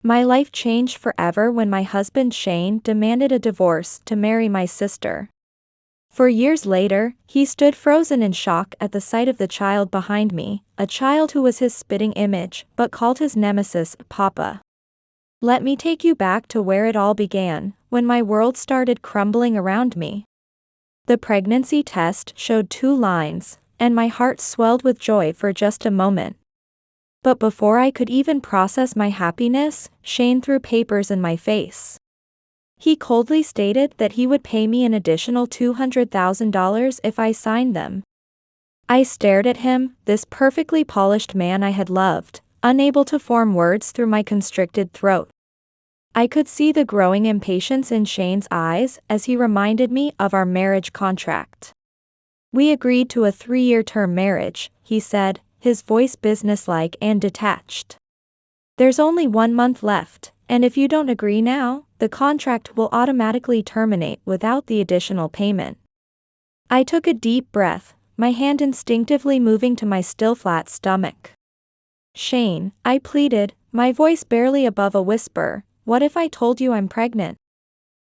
My life changed forever when my husband Shane demanded a divorce to marry my sister. For years later, he stood frozen in shock at the sight of the child behind me, a child who was his spitting image, but called his nemesis Papa. Let me take you back to where it all began, when my world started crumbling around me. The pregnancy test showed 2 lines, and my heart swelled with joy for just a moment. But before I could even process my happiness, Shane threw papers in my face. He coldly stated that he would pay me an additional $200,000 if I signed them. I stared at him, this perfectly polished man I had loved, unable to form words through my constricted throat. I could see the growing impatience in Shane's eyes as he reminded me of our marriage contract. We agreed to a 3-year term marriage, he said, his voice businesslike and detached. There's only 1 month left, and if you don't agree now, the contract will automatically terminate without the additional payment. I took a deep breath, my hand instinctively moving to my still flat stomach. Shane, I pleaded, my voice barely above a whisper, what if I told you I'm pregnant?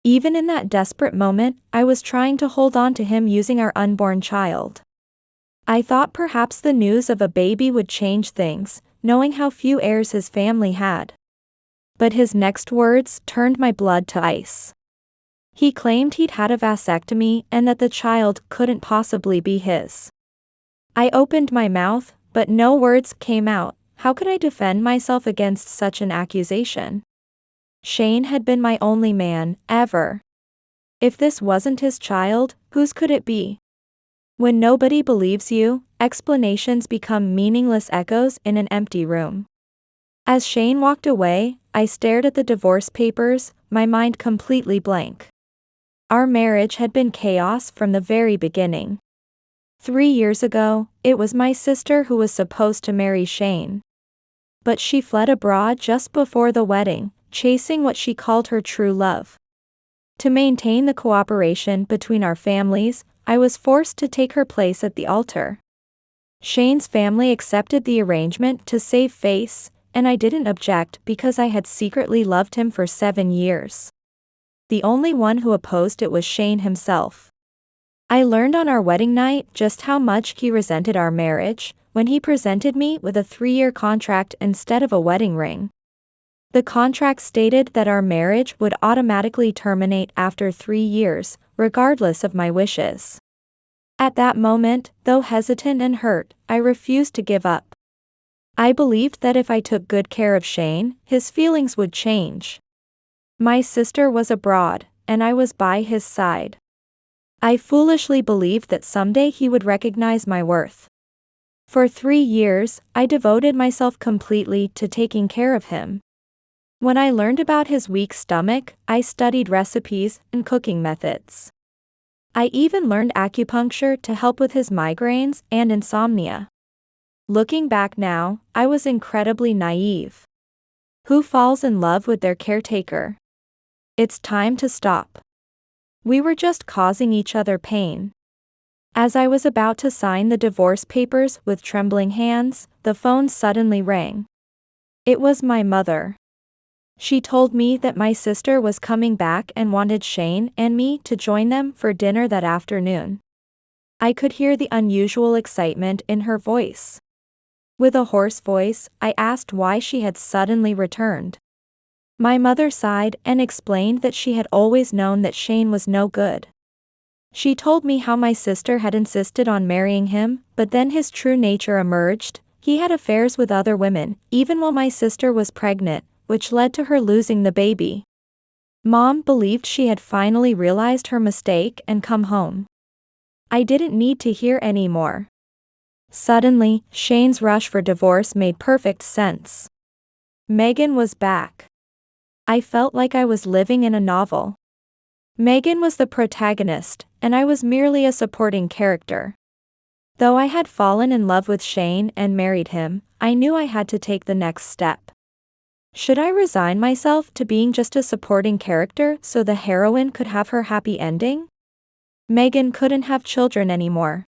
Even in that desperate moment, I was trying to hold on to him using our unborn child. I thought perhaps the news of a baby would change things, knowing how few heirs his family had. But his next words turned my blood to ice. He claimed he'd had a vasectomy and that the child couldn't possibly be his. I opened my mouth, but no words came out. How could I defend myself against such an accusation? Shane had been my only man, ever. If this wasn't his child, whose could it be? When nobody believes you, explanations become meaningless echoes in an empty room. As Shane walked away, I stared at the divorce papers, my mind completely blank. Our marriage had been chaos from the very beginning. 3 years ago, it was my sister who was supposed to marry Shane. But she fled abroad just before the wedding, chasing what she called her true love. To maintain the cooperation between our families, I was forced to take her place at the altar. Shane's family accepted the arrangement to save face, and I didn't object because I had secretly loved him for 7 years. The only one who opposed it was Shane himself. I learned on our wedding night just how much he resented our marriage, when he presented me with a 3-year contract instead of a wedding ring. The contract stated that our marriage would automatically terminate after 3 years, regardless of my wishes. At that moment, though hesitant and hurt, I refused to give up. I believed that if I took good care of Shane, his feelings would change. My sister was abroad, and I was by his side. I foolishly believed that someday he would recognize my worth. For 3 years, I devoted myself completely to taking care of him. When I learned about his weak stomach, I studied recipes and cooking methods. I even learned acupuncture to help with his migraines and insomnia. Looking back now, I was incredibly naive. Who falls in love with their caretaker? It's time to stop. We were just causing each other pain. As I was about to sign the divorce papers with trembling hands, the phone suddenly rang. It was my mother. She told me that my sister was coming back and wanted Shane and me to join them for dinner that afternoon. I could hear the unusual excitement in her voice. With a hoarse voice, I asked why she had suddenly returned. My mother sighed and explained that she had always known that Shane was no good. She told me how my sister had insisted on marrying him, but then his true nature emerged. He had affairs with other women, even while my sister was pregnant, which led to her losing the baby. Mom believed she had finally realized her mistake and come home. I didn't need to hear any more. Suddenly, Shane's rush for divorce made perfect sense. Megan was back. I felt like I was living in a novel. Megan was the protagonist, and I was merely a supporting character. Though I had fallen in love with Shane and married him, I knew I had to take the next step. Should I resign myself to being just a supporting character so the heroine could have her happy ending? Megan couldn't have children anymore.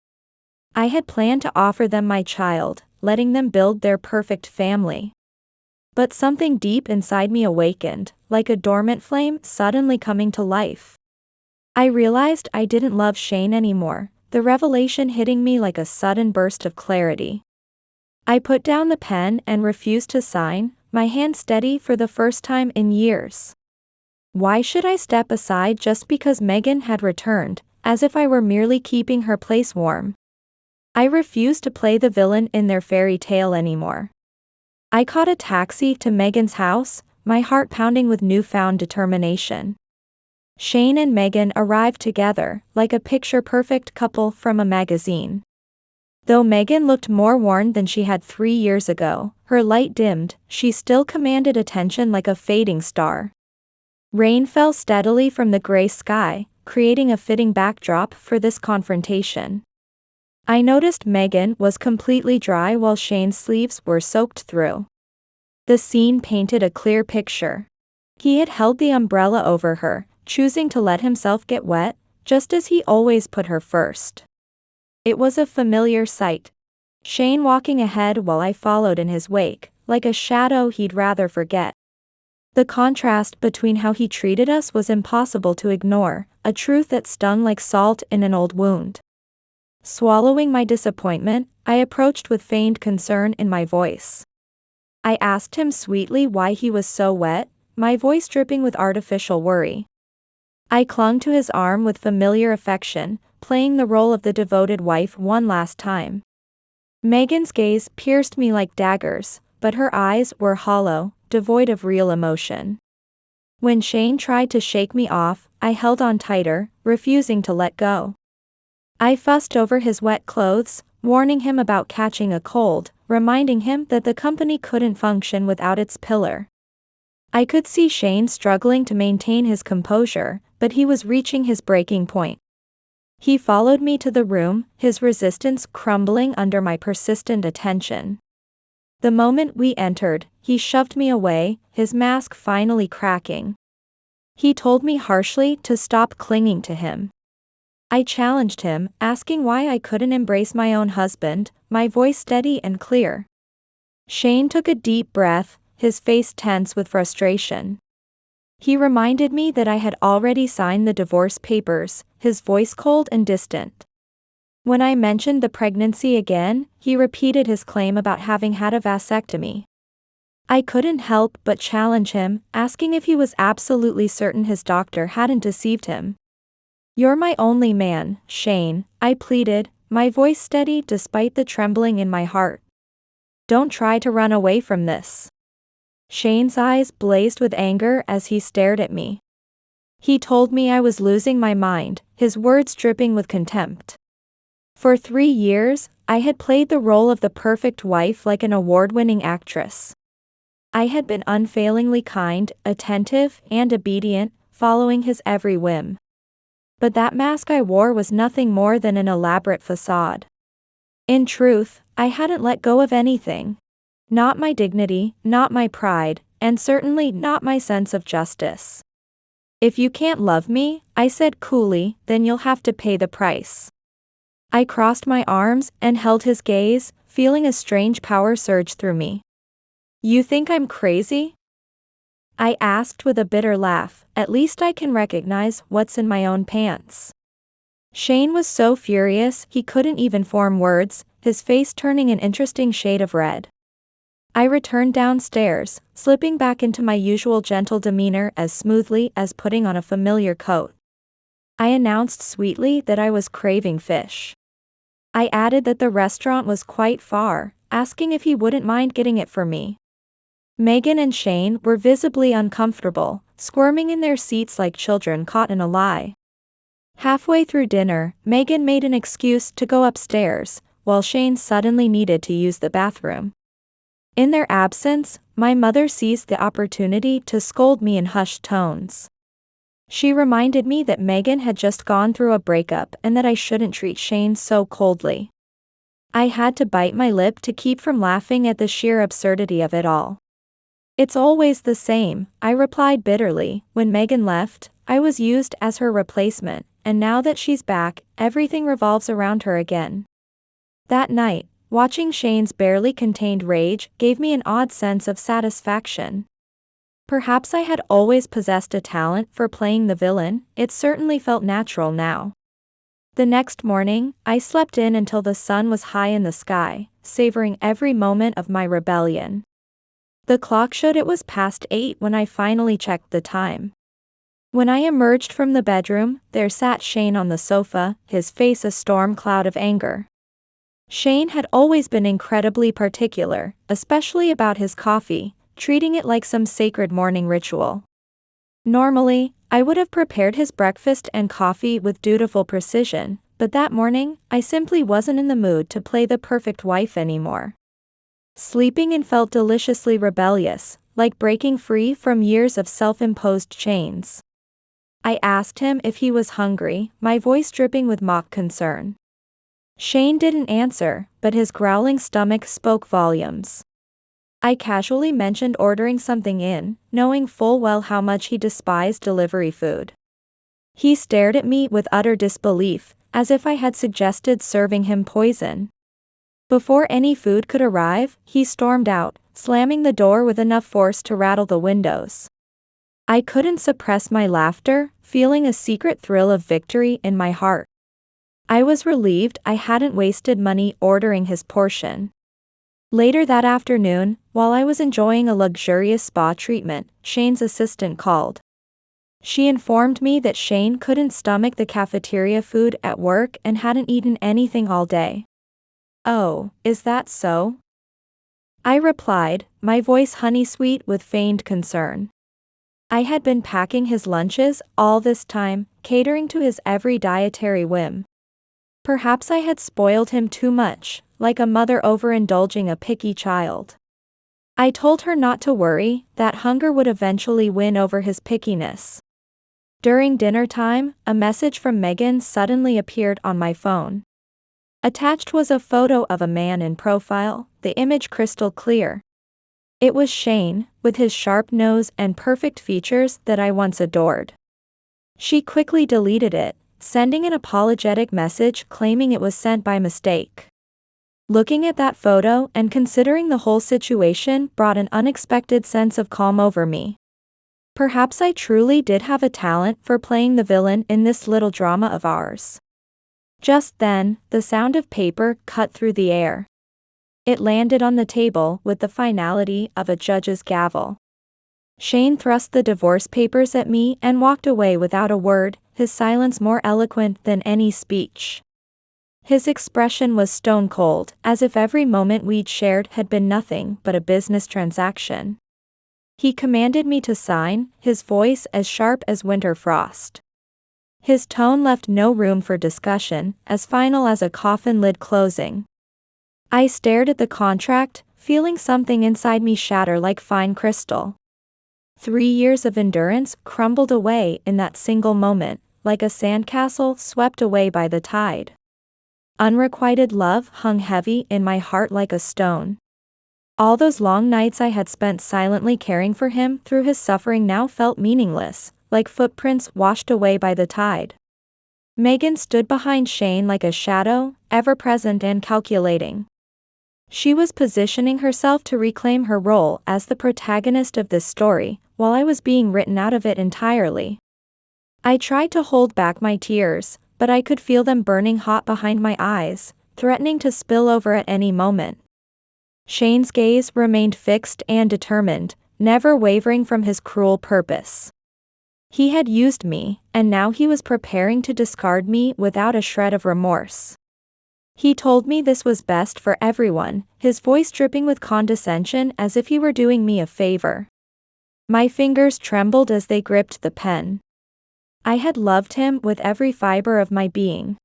I had planned to offer them my child, letting them build their perfect family. But something deep inside me awakened, like a dormant flame suddenly coming to life. I realized I didn't love Shane anymore, the revelation hitting me like a sudden burst of clarity. I put down the pen and refused to sign, my hand steady for the first time in years. Why should I step aside just because Megan had returned, as if I were merely keeping her place warm? I refused to play the villain in their fairy tale anymore. I caught a taxi to Megan's house, my heart pounding with newfound determination. Shane and Megan arrived together, like a picture-perfect couple from a magazine. Though Megan looked more worn than she had 3 years ago, her light dimmed, she still commanded attention like a fading star. Rain fell steadily from the gray sky, creating a fitting backdrop for this confrontation. I noticed Megan was completely dry while Shane's sleeves were soaked through. The scene painted a clear picture. He had held the umbrella over her, choosing to let himself get wet, just as he always put her first. It was a familiar sight. Shane walking ahead while I followed in his wake, like a shadow he'd rather forget. The contrast between how he treated us was impossible to ignore, a truth that stung like salt in an old wound. Swallowing my disappointment, I approached with feigned concern in my voice. I asked him sweetly why he was so wet, my voice dripping with artificial worry. I clung to his arm with familiar affection, playing the role of the devoted wife one last time. Megan's gaze pierced me like daggers, but her eyes were hollow, devoid of real emotion. When Shane tried to shake me off, I held on tighter, refusing to let go. I fussed over his wet clothes, warning him about catching a cold, reminding him that the company couldn't function without its pillar. I could see Shane struggling to maintain his composure, but he was reaching his breaking point. He followed me to the room, his resistance crumbling under my persistent attention. The moment we entered, he shoved me away, his mask finally cracking. He told me harshly to stop clinging to him. I challenged him, asking why I couldn't embrace my own husband, my voice steady and clear. Shane took a deep breath, his face tense with frustration. He reminded me that I had already signed the divorce papers, his voice cold and distant. When I mentioned the pregnancy again, he repeated his claim about having had a vasectomy. I couldn't help but challenge him, asking if he was absolutely certain his doctor hadn't deceived him. "You're my only man, Shane," I pleaded, my voice steady despite the trembling in my heart. "Don't try to run away from this." Shane's eyes blazed with anger as he stared at me. He told me I was losing my mind, his words dripping with contempt. For 3 years, I had played the role of the perfect wife like an award-winning actress. I had been unfailingly kind, attentive, and obedient, following his every whim. But that mask I wore was nothing more than an elaborate facade. In truth, I hadn't let go of anything. Not my dignity, not my pride, and certainly not my sense of justice. "If you can't love me," I said coolly, "then you'll have to pay the price." I crossed my arms and held his gaze, feeling a strange power surge through me. "You think I'm crazy?" I asked with a bitter laugh. "At least I can recognize what's in my own pants." Shane was so furious he couldn't even form words, his face turning an interesting shade of red. I returned downstairs, slipping back into my usual gentle demeanor as smoothly as putting on a familiar coat. I announced sweetly that I was craving fish. I added that the restaurant was quite far, asking if he wouldn't mind getting it for me. Megan and Shane were visibly uncomfortable, squirming in their seats like children caught in a lie. Halfway through dinner, Megan made an excuse to go upstairs, while Shane suddenly needed to use the bathroom. In their absence, my mother seized the opportunity to scold me in hushed tones. She reminded me that Megan had just gone through a breakup and that I shouldn't treat Shane so coldly. I had to bite my lip to keep from laughing at the sheer absurdity of it all. "It's always the same," I replied bitterly. "When Megan left, I was used as her replacement, and now that she's back, everything revolves around her again." That night, watching Shane's barely contained rage gave me an odd sense of satisfaction. Perhaps I had always possessed a talent for playing the villain, it certainly felt natural now. The next morning, I slept in until the sun was high in the sky, savoring every moment of my rebellion. The clock showed it was past 8 when I finally checked the time. When I emerged from the bedroom, there sat Shane on the sofa, his face a storm cloud of anger. Shane had always been incredibly particular, especially about his coffee, treating it like some sacred morning ritual. Normally, I would have prepared his breakfast and coffee with dutiful precision, but that morning, I simply wasn't in the mood to play the perfect wife anymore. Sleeping in felt deliciously rebellious, like breaking free from years of self-imposed chains. I asked him if he was hungry, my voice dripping with mock concern. Shane didn't answer, but his growling stomach spoke volumes. I casually mentioned ordering something in, knowing full well how much he despised delivery food. He stared at me with utter disbelief, as if I had suggested serving him poison. Before any food could arrive, he stormed out, slamming the door with enough force to rattle the windows. I couldn't suppress my laughter, feeling a secret thrill of victory in my heart. I was relieved I hadn't wasted money ordering his portion. Later that afternoon, while I was enjoying a luxurious spa treatment, Shane's assistant called. She informed me that Shane couldn't stomach the cafeteria food at work and hadn't eaten anything all day. "Oh, is that so?" I replied, my voice honey-sweet with feigned concern. I had been packing his lunches all this time, catering to his every dietary whim. Perhaps I had spoiled him too much, like a mother overindulging a picky child. I told her not to worry, that hunger would eventually win over his pickiness. During dinner time, a message from Megan suddenly appeared on my phone. Attached was a photo of a man in profile, the image crystal clear. It was Shane, with his sharp nose and perfect features that I once adored. She quickly deleted it, sending an apologetic message claiming it was sent by mistake. Looking at that photo and considering the whole situation brought an unexpected sense of calm over me. Perhaps I truly did have a talent for playing the villain in this little drama of ours. Just then, the sound of paper cut through the air. It landed on the table with the finality of a judge's gavel. Shane thrust the divorce papers at me and walked away without a word, his silence more eloquent than any speech. His expression was stone cold, as if every moment we'd shared had been nothing but a business transaction. He commanded me to sign, his voice as sharp as winter frost. His tone left no room for discussion, as final as a coffin lid closing. I stared at the contract, feeling something inside me shatter like fine crystal. 3 years of endurance crumbled away in that single moment, like a sandcastle swept away by the tide. Unrequited love hung heavy in my heart like a stone. All those long nights I had spent silently caring for him through his suffering now felt meaningless, like footprints washed away by the tide. Megan stood behind Shane like a shadow, ever present and calculating. She was positioning herself to reclaim her role as the protagonist of this story, while I was being written out of it entirely. I tried to hold back my tears, but I could feel them burning hot behind my eyes, threatening to spill over at any moment. Shane's gaze remained fixed and determined, never wavering from his cruel purpose. He had used me, and now he was preparing to discard me without a shred of remorse. He told me this was best for everyone, his voice dripping with condescension as if he were doing me a favor. My fingers trembled as they gripped the pen. I had loved him with every fiber of my being.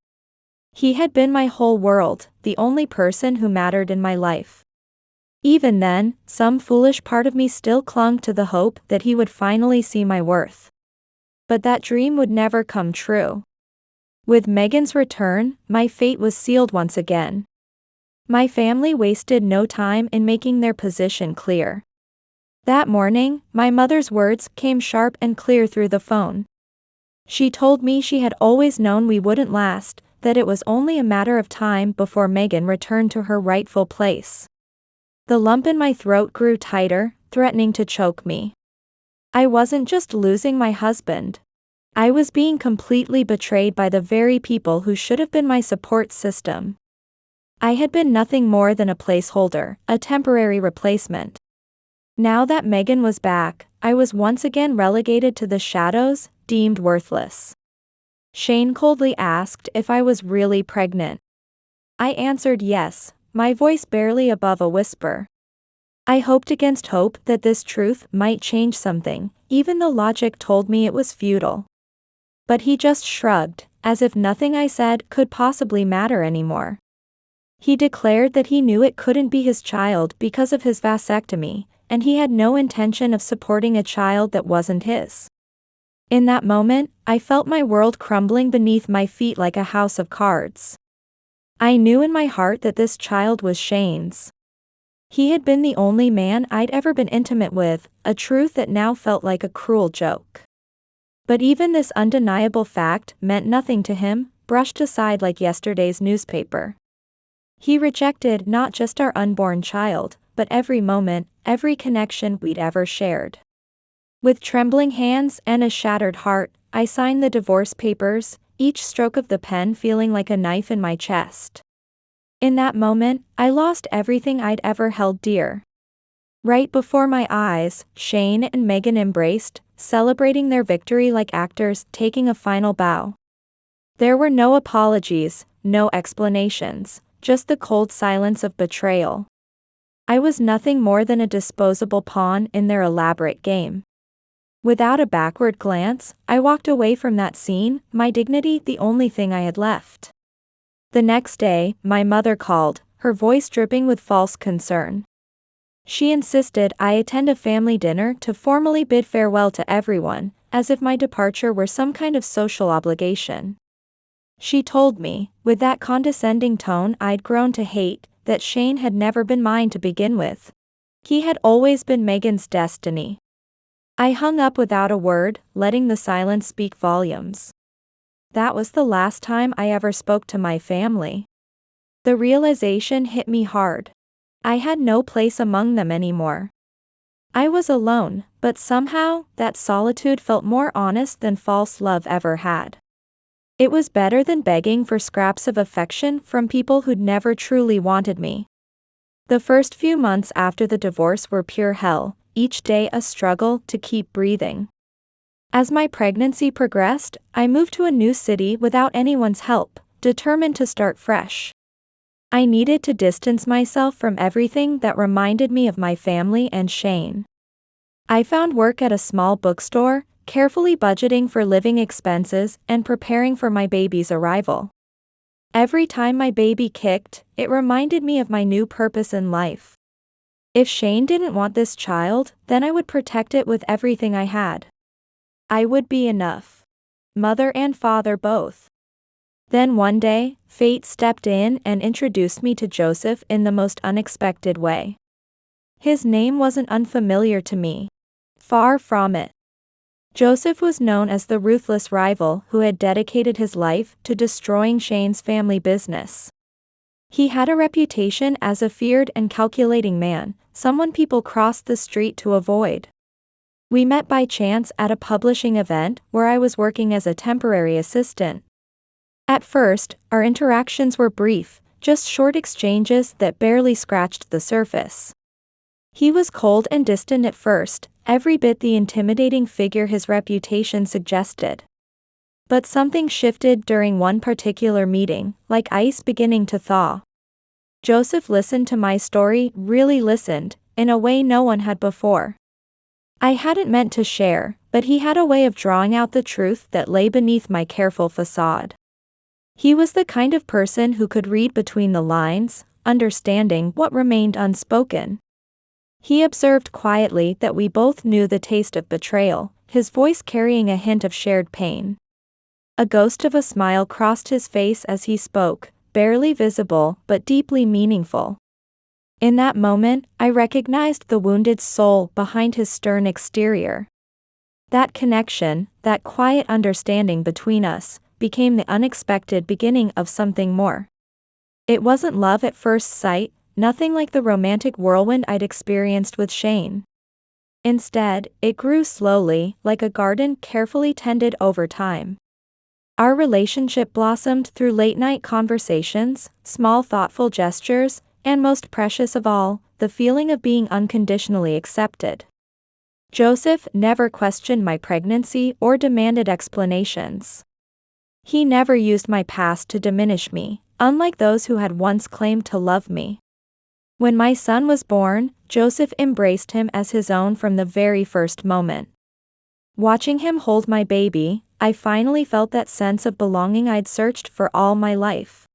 He had been my whole world, the only person who mattered in my life. Even then, some foolish part of me still clung to the hope that he would finally see my worth. But that dream would never come true. With Megan's return, my fate was sealed once again. My family wasted no time in making their position clear. That morning, my mother's words came sharp and clear through the phone. She told me she had always known we wouldn't last, that it was only a matter of time before Megan returned to her rightful place. The lump in my throat grew tighter, threatening to choke me. I wasn't just losing my husband. I was being completely betrayed by the very people who should have been my support system. I had been nothing more than a placeholder, a temporary replacement. Now that Megan was back, I was once again relegated to the shadows, deemed worthless. Shane coldly asked if I was really pregnant. I answered yes, my voice barely above a whisper. I hoped against hope that this truth might change something, even though logic told me it was futile. But he just shrugged, as if nothing I said could possibly matter anymore. He declared that he knew it couldn't be his child because of his vasectomy, and he had no intention of supporting a child that wasn't his. In that moment, I felt my world crumbling beneath my feet like a house of cards. I knew in my heart that this child was Shane's. He had been the only man I'd ever been intimate with, a truth that now felt like a cruel joke. But even this undeniable fact meant nothing to him, brushed aside like yesterday's newspaper. He rejected not just our unborn child, but every moment, every connection we'd ever shared. With trembling hands and a shattered heart, I signed the divorce papers, each stroke of the pen feeling like a knife in my chest. In that moment, I lost everything I'd ever held dear. Right before my eyes, Shane and Megan embraced, celebrating their victory like actors taking a final bow. There were no apologies, no explanations, just the cold silence of betrayal. I was nothing more than a disposable pawn in their elaborate game. Without a backward glance, I walked away from that scene, my dignity the only thing I had left. The next day, my mother called, her voice dripping with false concern. She insisted I attend a family dinner to formally bid farewell to everyone, as if my departure were some kind of social obligation. She told me, with that condescending tone I'd grown to hate, that Shane had never been mine to begin with. He had always been Megan's destiny. I hung up without a word, letting the silence speak volumes. That was the last time I ever spoke to my family. The realization hit me hard. I had no place among them anymore. I was alone, but somehow, that solitude felt more honest than false love ever had. It was better than begging for scraps of affection from people who'd never truly wanted me. The first few months after the divorce were pure hell, each day a struggle to keep breathing. As my pregnancy progressed, I moved to a new city without anyone's help, determined to start fresh. I needed to distance myself from everything that reminded me of my family and Shane. I found work at a small bookstore, carefully budgeting for living expenses and preparing for my baby's arrival. Every time my baby kicked, it reminded me of my new purpose in life. If Shane didn't want this child, then I would protect it with everything I had. I would be enough. Mother and father both. Then one day, fate stepped in and introduced me to Joseph in the most unexpected way. His name wasn't unfamiliar to me. Far from it. Joseph was known as the ruthless rival who had dedicated his life to destroying Shane's family business. He had a reputation as a feared and calculating man, someone people crossed the street to avoid. We met by chance at a publishing event where I was working as a temporary assistant. At first, our interactions were brief, just short exchanges that barely scratched the surface. He was cold and distant at first, every bit the intimidating figure his reputation suggested. But something shifted during one particular meeting, like ice beginning to thaw. Joseph listened to my story, really listened, in a way no one had before. I hadn't meant to share, but he had a way of drawing out the truth that lay beneath my careful facade. He was the kind of person who could read between the lines, understanding what remained unspoken. He observed quietly that we both knew the taste of betrayal, his voice carrying a hint of shared pain. A ghost of a smile crossed his face as he spoke, barely visible but deeply meaningful. In that moment, I recognized the wounded soul behind his stern exterior. That connection, that quiet understanding between us, became the unexpected beginning of something more. It wasn't love at first sight, nothing like the romantic whirlwind I'd experienced with Shane. Instead, it grew slowly, like a garden carefully tended over time. Our relationship blossomed through late-night conversations, small thoughtful gestures, and most precious of all, the feeling of being unconditionally accepted. Joseph never questioned my pregnancy or demanded explanations. He never used my past to diminish me, unlike those who had once claimed to love me. When my son was born, Joseph embraced him as his own from the very first moment. Watching him hold my baby, I finally felt that sense of belonging I'd searched for all my life.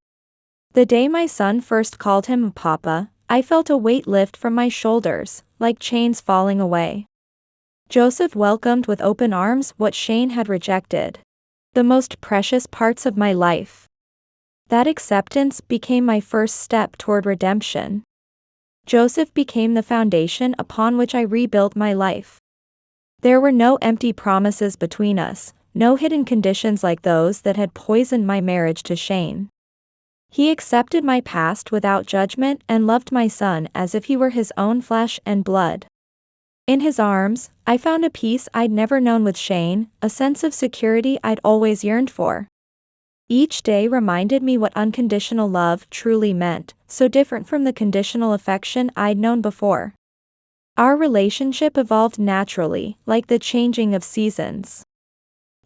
The day my son first called him Papa, I felt a weight lift from my shoulders, like chains falling away. Joseph welcomed with open arms what Shane had rejected. The most precious parts of my life. That acceptance became my first step toward redemption. Joseph became the foundation upon which I rebuilt my life. There were no empty promises between us, no hidden conditions like those that had poisoned my marriage to Shane. He accepted my past without judgment and loved my son as if he were his own flesh and blood. In his arms, I found a peace I'd never known with Shane, a sense of security I'd always yearned for. Each day reminded me what unconditional love truly meant, so different from the conditional affection I'd known before. Our relationship evolved naturally, like the changing of seasons.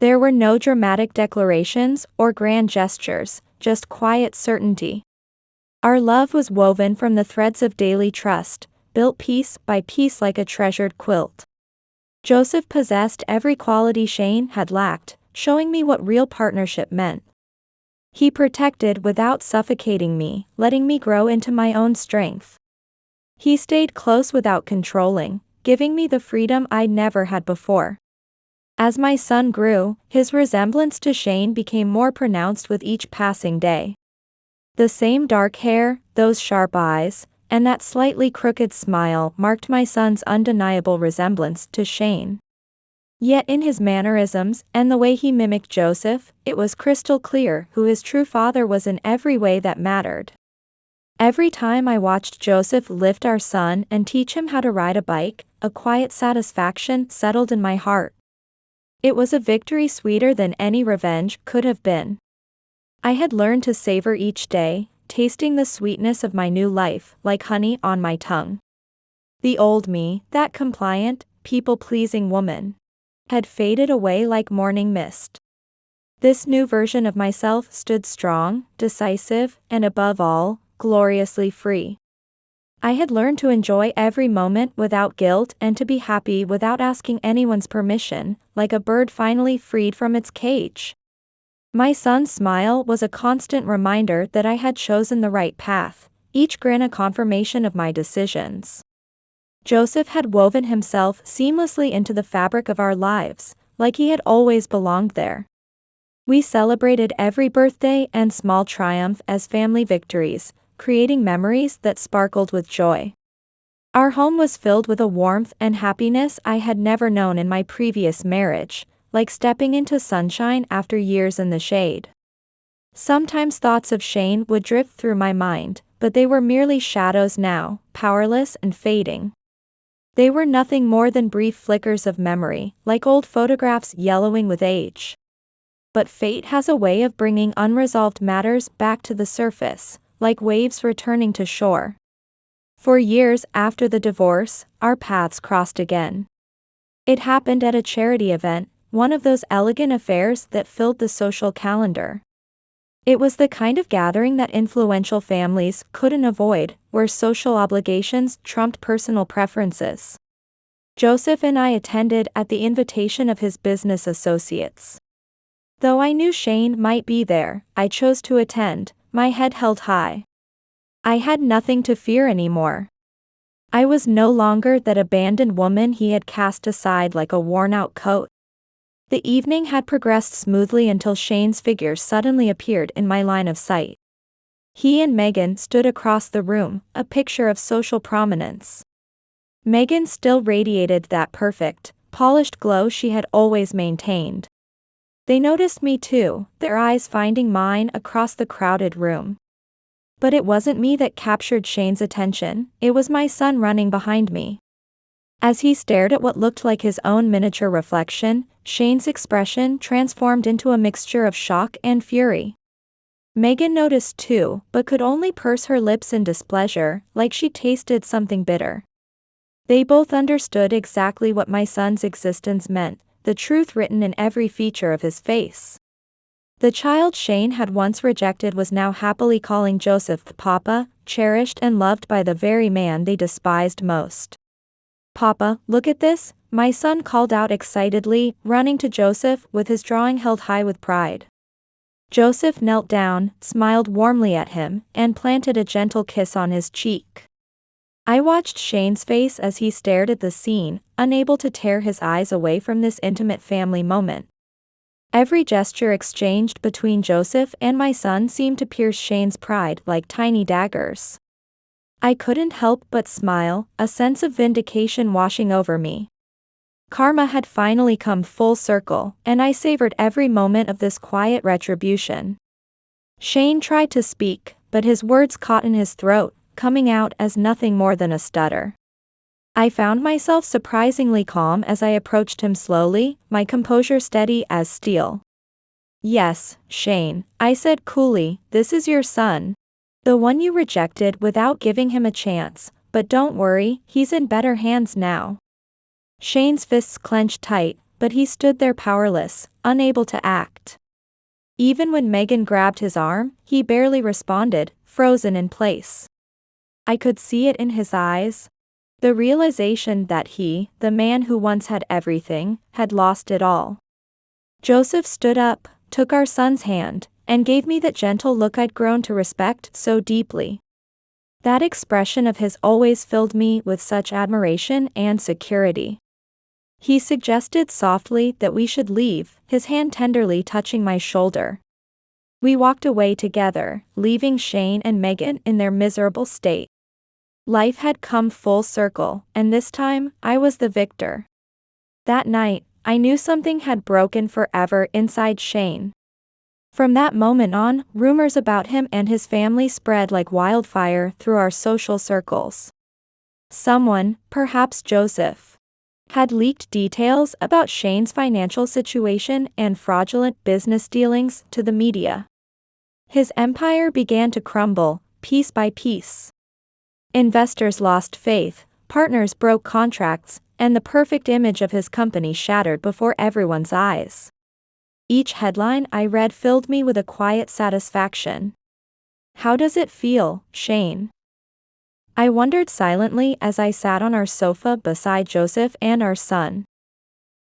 There were no dramatic declarations or grand gestures, just quiet certainty. Our love was woven from the threads of daily trust, built piece by piece like a treasured quilt. Joseph possessed every quality Shane had lacked, showing me what real partnership meant. He protected without suffocating me, letting me grow into my own strength. He stayed close without controlling, giving me the freedom I'd never had before. As my son grew, his resemblance to Shane became more pronounced with each passing day. The same dark hair, those sharp eyes, and that slightly crooked smile marked my son's undeniable resemblance to Shane. Yet in his mannerisms and the way he mimicked Joseph, it was crystal clear who his true father was in every way that mattered. Every time I watched Joseph lift our son and teach him how to ride a bike, a quiet satisfaction settled in my heart. It was a victory sweeter than any revenge could have been. I had learned to savor each day, tasting the sweetness of my new life like honey on my tongue. The old me, that compliant, people-pleasing woman, had faded away like morning mist. This new version of myself stood strong, decisive, and above all, gloriously free. I had learned to enjoy every moment without guilt and to be happy without asking anyone's permission, like a bird finally freed from its cage. My son's smile was a constant reminder that I had chosen the right path, each grin a confirmation of my decisions. Joseph had woven himself seamlessly into the fabric of our lives, like he had always belonged there. We celebrated every birthday and small triumph as family victories, creating memories that sparkled with joy. Our home was filled with a warmth and happiness I had never known in my previous marriage, like stepping into sunshine after years in the shade. Sometimes thoughts of Shane would drift through my mind, but they were merely shadows now, powerless and fading. They were nothing more than brief flickers of memory, like old photographs yellowing with age. But fate has a way of bringing unresolved matters back to the surface, like waves returning to shore. For years after the divorce, our paths crossed again. It happened at a charity event, one of those elegant affairs that filled the social calendar. It was the kind of gathering that influential families couldn't avoid, where social obligations trumped personal preferences. Joseph and I attended at the invitation of his business associates. Though I knew Shane might be there, I chose to attend, my head held high. I had nothing to fear anymore. I was no longer that abandoned woman he had cast aside like a worn-out coat. The evening had progressed smoothly until Shane's figure suddenly appeared in my line of sight. He and Megan stood across the room, a picture of social prominence. Megan still radiated that perfect, polished glow she had always maintained. They noticed me too, their eyes finding mine across the crowded room. But it wasn't me that captured Shane's attention, it was my son running behind me. As he stared at what looked like his own miniature reflection, Shane's expression transformed into a mixture of shock and fury. Megan noticed too, but could only purse her lips in displeasure, like she tasted something bitter. They both understood exactly what my son's existence meant, the truth written in every feature of his face. The child Shane had once rejected was now happily calling Joseph Papa, cherished and loved by the very man they despised most. "Papa, look at this," my son called out excitedly, running to Joseph with his drawing held high with pride. Joseph knelt down, smiled warmly at him, and planted a gentle kiss on his cheek. I watched Shane's face as he stared at the scene, unable to tear his eyes away from this intimate family moment. Every gesture exchanged between Joseph and my son seemed to pierce Shane's pride like tiny daggers. I couldn't help but smile, a sense of vindication washing over me. Karma had finally come full circle, and I savored every moment of this quiet retribution. Shane tried to speak, but his words caught in his throat, coming out as nothing more than a stutter. I found myself surprisingly calm as I approached him slowly, my composure steady as steel. "Yes, Shane," I said coolly, "this is your son. The one you rejected without giving him a chance, but don't worry, he's in better hands now." Shane's fists clenched tight, but he stood there powerless, unable to act. Even when Megan grabbed his arm, he barely responded, frozen in place. I could see it in his eyes. The realization that he, the man who once had everything, had lost it all. Joseph stood up, took our son's hand, and gave me that gentle look I'd grown to respect so deeply. That expression of his always filled me with such admiration and security. He suggested softly that we should leave, his hand tenderly touching my shoulder. We walked away together, leaving Shane and Megan in their miserable state. Life had come full circle, and this time, I was the victor. That night, I knew something had broken forever inside Shane. From that moment on, rumors about him and his family spread like wildfire through our social circles. Someone, perhaps Joseph, had leaked details about Shane's financial situation and fraudulent business dealings to the media. His empire began to crumble, piece by piece. Investors lost faith, partners broke contracts, and the perfect image of his company shattered before everyone's eyes. Each headline I read filled me with a quiet satisfaction. "How does it feel, Shane?" I wondered silently as I sat on our sofa beside Joseph and our son.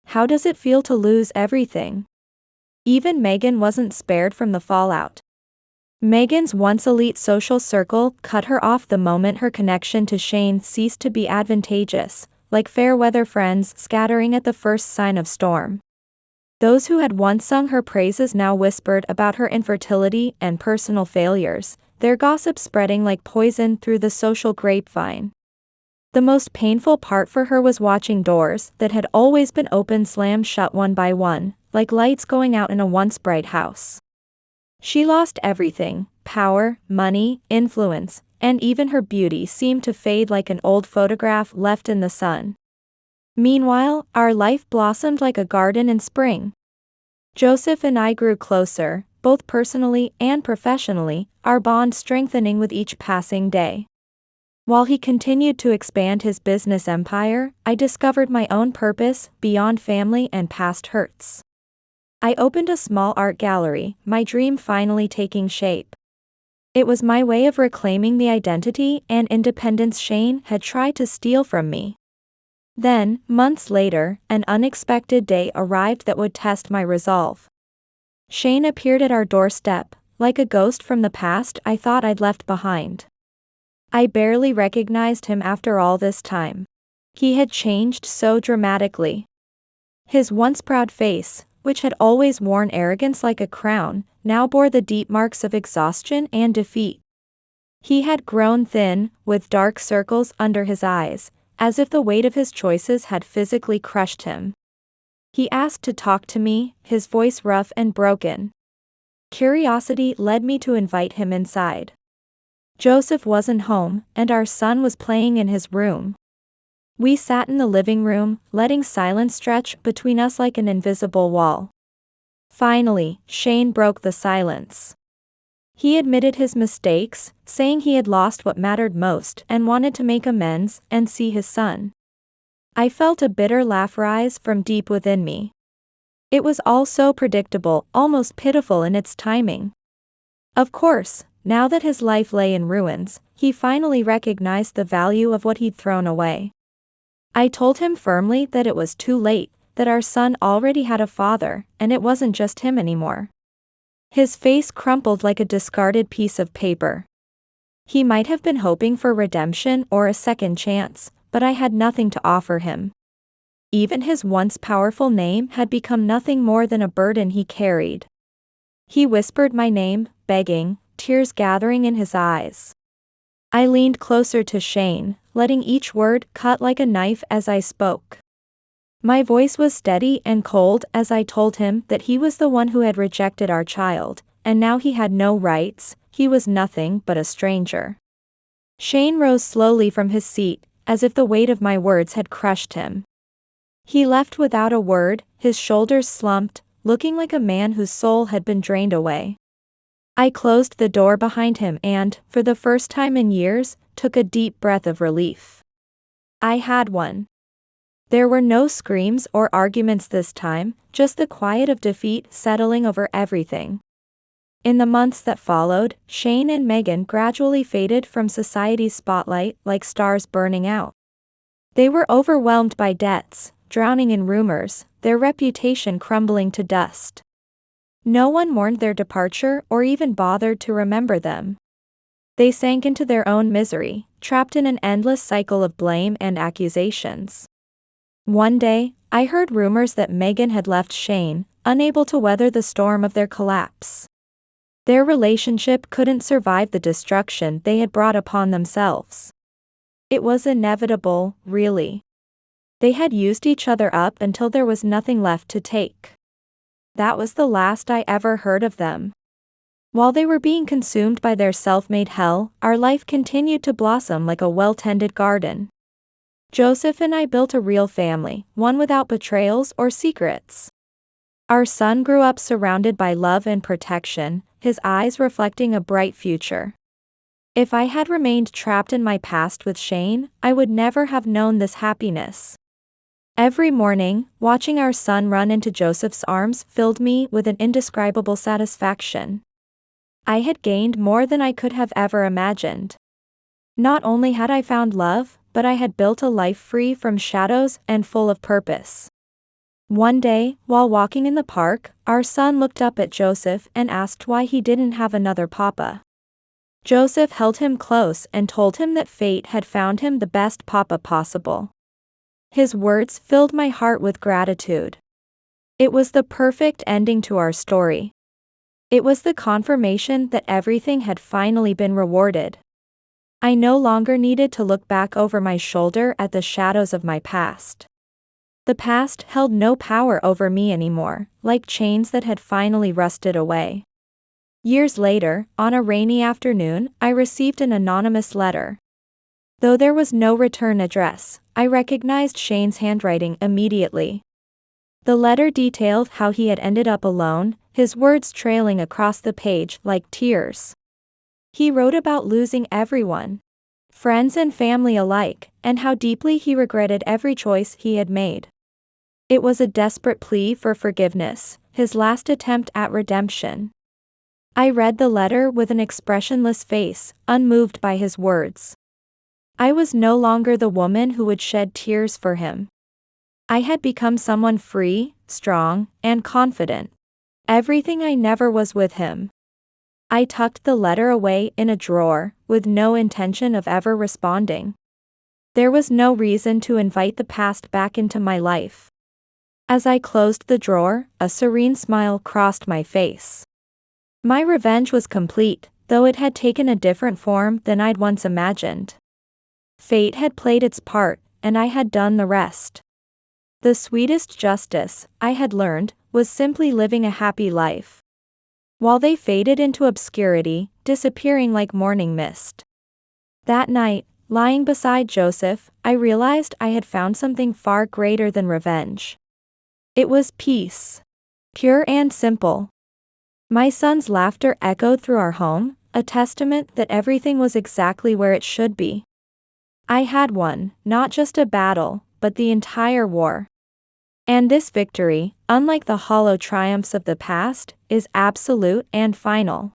How does it feel to lose everything? Even Megan wasn't spared from the fallout. Megan's once elite social circle cut her off the moment her connection to Shane ceased to be advantageous, like fair weather friends scattering at the first sign of storm. Those who had once sung her praises now whispered about her infertility and personal failures, their gossip spreading like poison through the social grapevine. The most painful part for her was watching doors that had always been open slam shut one by one, like lights going out in a once bright house. She lost everything: power, money, influence, and even her beauty seemed to fade like an old photograph left in the sun. Meanwhile, our life blossomed like a garden in spring. Joseph and I grew closer, both personally and professionally, our bond strengthening with each passing day. While he continued to expand his business empire, I discovered my own purpose beyond family and past hurts. I opened a small art gallery, my dream finally taking shape. It was my way of reclaiming the identity and independence Shane had tried to steal from me. Then, months later, an unexpected day arrived that would test my resolve. Shane appeared at our doorstep, like a ghost from the past I thought I'd left behind. I barely recognized him after all this time. He had changed so dramatically. His once proud face, which had always worn arrogance like a crown, now bore the deep marks of exhaustion and defeat. He had grown thin, with dark circles under his eyes, as if the weight of his choices had physically crushed him. He asked to talk to me, his voice rough and broken. Curiosity led me to invite him inside. Joseph wasn't home, and our son was playing in his room. We sat in the living room, letting silence stretch between us like an invisible wall. Finally, Shane broke the silence. He admitted his mistakes, saying he had lost what mattered most and wanted to make amends and see his son. I felt a bitter laugh rise from deep within me. It was all so predictable, almost pitiful in its timing. Of course, now that his life lay in ruins, he finally recognized the value of what he'd thrown away. I told him firmly that it was too late, that our son already had a father, and it wasn't just him anymore. His face crumpled like a discarded piece of paper. He might have been hoping for redemption or a second chance, but I had nothing to offer him. Even his once powerful name had become nothing more than a burden he carried. He whispered my name, begging, tears gathering in his eyes. I leaned closer to Shane, letting each word cut like a knife as I spoke. My voice was steady and cold as I told him that he was the one who had rejected our child, and now he had no rights, he was nothing but a stranger. Shane rose slowly from his seat, as if the weight of my words had crushed him. He left without a word, his shoulders slumped, looking like a man whose soul had been drained away. I closed the door behind him and, for the first time in years, took a deep breath of relief. I had one. There were no screams or arguments this time, just the quiet of defeat settling over everything. In the months that followed, Shane and Megan gradually faded from society's spotlight like stars burning out. They were overwhelmed by debts, drowning in rumors, their reputation crumbling to dust. No one mourned their departure or even bothered to remember them. They sank into their own misery, trapped in an endless cycle of blame and accusations. One day, I heard rumors that Megan had left Shane, unable to weather the storm of their collapse. Their relationship couldn't survive the destruction they had brought upon themselves. It was inevitable, really. They had used each other up until there was nothing left to take. That was the last I ever heard of them. While they were being consumed by their self-made hell, our life continued to blossom like a well-tended garden. Joseph and I built a real family, one without betrayals or secrets. Our son grew up surrounded by love and protection, his eyes reflecting a bright future. If I had remained trapped in my past with Shane, I would never have known this happiness. Every morning, watching our son run into Joseph's arms filled me with an indescribable satisfaction. I had gained more than I could have ever imagined. Not only had I found love, but I had built a life free from shadows and full of purpose. One day, while walking in the park, our son looked up at Joseph and asked why he didn't have another papa. Joseph held him close and told him that fate had found him the best papa possible. His words filled my heart with gratitude. It was the perfect ending to our story. It was the confirmation that everything had finally been rewarded. I no longer needed to look back over my shoulder at the shadows of my past. The past held no power over me anymore, like chains that had finally rusted away. Years later, on a rainy afternoon, I received an anonymous letter. Though there was no return address, I recognized Shane's handwriting immediately. The letter detailed how he had ended up alone, his words trailing across the page like tears. He wrote about losing everyone, friends and family alike, and how deeply he regretted every choice he had made. It was a desperate plea for forgiveness, his last attempt at redemption. I read the letter with an expressionless face, unmoved by his words. I was no longer the woman who would shed tears for him. I had become someone free, strong, and confident. Everything I never was with him. I tucked the letter away in a drawer, with no intention of ever responding. There was no reason to invite the past back into my life. As I closed the drawer, a serene smile crossed my face. My revenge was complete, though it had taken a different form than I'd once imagined. Fate had played its part, and I had done the rest. The sweetest justice, I had learned, was simply living a happy life. While they faded into obscurity, disappearing like morning mist. That night, lying beside Joseph, I realized I had found something far greater than revenge. It was peace. Pure and simple. My son's laughter echoed through our home, a testament that everything was exactly where it should be. I had won, not just a battle, but the entire war. And this victory, unlike the hollow triumphs of the past, is absolute and final.